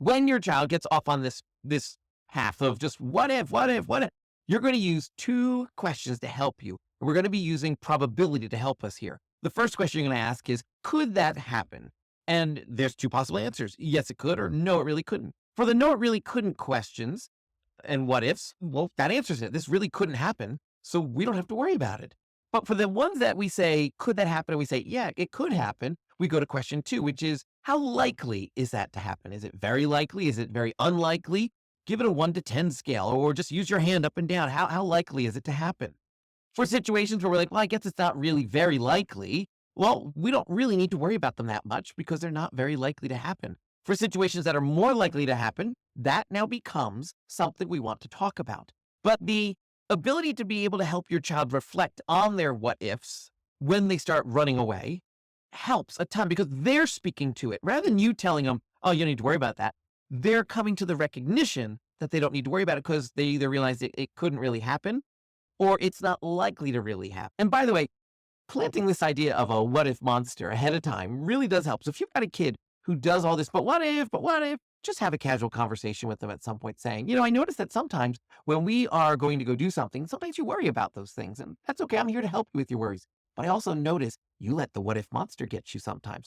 When your child gets off on this path of just what if, you're going to use two questions to help you. We're going to be using probability to help us here. The first question you're going to ask is, could that happen? And there's two possible answers. Yes, it could, or no, it really couldn't. For the no, it really couldn't questions and what ifs, well, that answers it. This really couldn't happen, so we don't have to worry about it. But for the ones that we say, could that happen? And we say, yeah, it could happen. We go to question two, which is, how likely is that to happen? Is it very likely? Is it very unlikely? Give it a 1 to 10 scale, or just use your hand up and down. How likely is it to happen? For situations where we're like, well, I guess it's not really very likely. Well, we don't really need to worry about them that much because they're not very likely to happen. For situations that are more likely to happen, that now becomes something we want to talk about. But the ability to be able to help your child reflect on their what ifs when they start running away helps a ton because they're speaking to it rather than you telling them, oh, you don't need to worry about that. They're coming to the recognition that they don't need to worry about it because they either realize it couldn't really happen or it's not likely to really happen. And by the way, planting this idea of a what if monster ahead of time really does help. So if you've got a kid who does all this, but what if, just have a casual conversation with them at some point saying, I notice that sometimes when we are going to go do something, sometimes you worry about those things. And that's okay. I'm here to help you with your worries. But I also notice you let the what if monster get you sometimes.